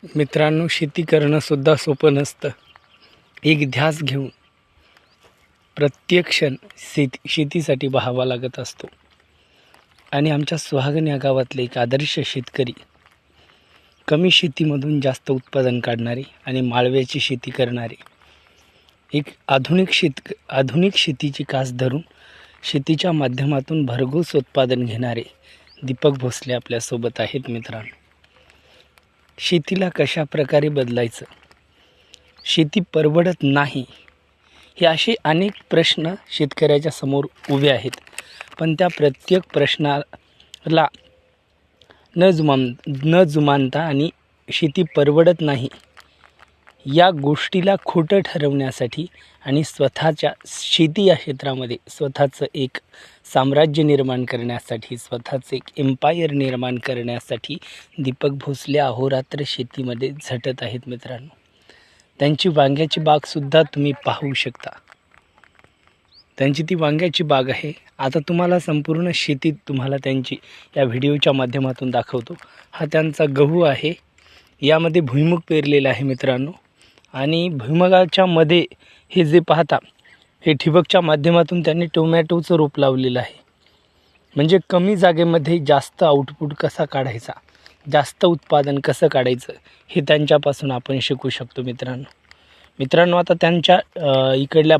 मित्रांनो, शेती करणंसुद्धा सोपं नसतं. एक ध्यास घेऊन प्रत्येक क्षण शेतीसाठी पाहावा लागत असतो. आणि आमच्या सुहागण या गावातले एक आदर्श शेतकरी, कमी शेतीमधून जास्त उत्पादन काढणारे आणि माळव्याची शेती करणारे, एक आधुनिक शेतीची कास धरून शेतीच्या माध्यमातून भरघोस उत्पादन घेणारे दीपक भोसले आपल्यासोबत आहेत. मित्रांनो, शेतीला कशा प्रकारे बदलायचं, शेती परवडत नाही, हे असे अनेक प्रश्न शेतकऱ्याच्या समोर उभे आहेत. पण त्या प्रत्येक प्रश्नाला न जुमानता आणि शेती परवडत नाही या गोष्टीला खोटं ठरवण्यासाठी आणि स्वतःच्या शेती या क्षेत्रामध्ये स्वतःचं एक साम्राज्य निर्माण करण्यासाठी, स्वतःचं एक एम्पायर निर्माण करण्यासाठी दीपक भोसले अहोरात्र शेतीमध्ये झटत आहेत. मित्रांनो, त्यांची वांग्याची बागसुद्धा तुम्ही पाहू शकता. त्यांची ती वांग्याची बाग आहे. आता तुम्हाला संपूर्ण शेती त्यांची या व्हिडिओच्या माध्यमातून दाखवतो. हा त्यांचा गहू आहे. यामध्ये भुईमुग पेरलेला आहे मित्रांनो. आणि भुईमुगाच्या मध्ये हे जे पाहता, हे ठिबकच्या माध्यमातून त्यांनी टोमॅटोचं रोप लावलेलं आहे. म्हणजे कमी जागेमध्ये जास्त आउटपुट कसा काढायचा, जास्त उत्पादन कसं काढायचं, हे त्यांच्यापासून आपण शिकू शकतो. मित्रांनो, आता त्यांच्या इकडल्या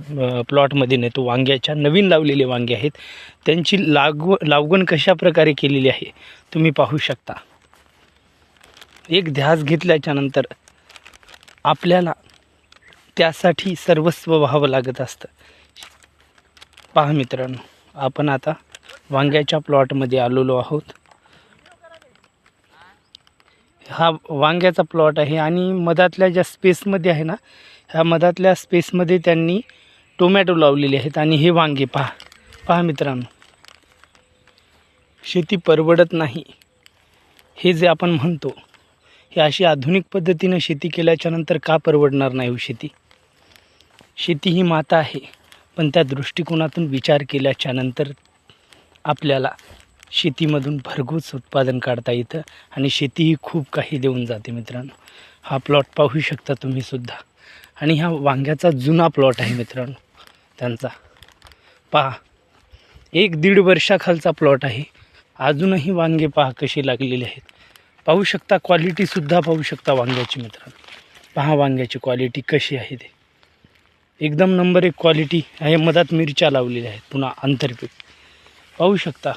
प्लॉटमध्ये नेतो. वांग्याच्या नवीन लावलेले वांगे आहेत. त्यांची लागवण कशा प्रकारे केलेली आहे तुम्ही पाहू शकता. एक ध्यास घेतल्याच्या नंतर आपल्याला त्यासाठी सर्वस्व व्हावं लागत असतं. पहा मित्रांनो, आपण आता वांग्याच्या प्लॉटमध्ये आलेलो आहोत. हा वांग्याचा प्लॉट आहे आणि मधातल्या ज्या स्पेसमध्ये आहे ना, ह्या मधातल्या स्पेसमध्ये त्यांनी टोमॅटो लावलेले आहेत. आणि हे वांगे पहा मित्रांनो, शेती परवडत नाही हे जे आपण म्हणतो, हे अशी आधुनिक पद्धतीनं शेती केल्याच्या नंतर का परवडणार नाही हो शेती ही माता आहे. पण त्या दृष्टिकोनातून विचार केल्याच्या नंतर आपल्याला शेतीमधून भरघोस उत्पादन काढता येतं आणि शेती ही खूप काही देऊन जाते. मित्रांनो, हा प्लॉट पाहू शकता तुम्ही सुद्धा. आणि हा वांग्याचा जुना प्लॉट आहे मित्रांनो त्यांचा. पहा, 1-1.5 वर्षाखालचा प्लॉट आहे. अजूनही वांगे पहा कशी लागलेले आहेत. पाहू शकता, क्वालिटीसुद्धा पाहू शकता वांग्याची. मित्रांनो, पहा वांग्याची क्वालिटी कशी आहे. ते एकदम नंबर 1 क्वालिटी आहे. मधात मिरच्या लावलेल्या आहेत, पुन्हा आंतरपीक पाहू शकता.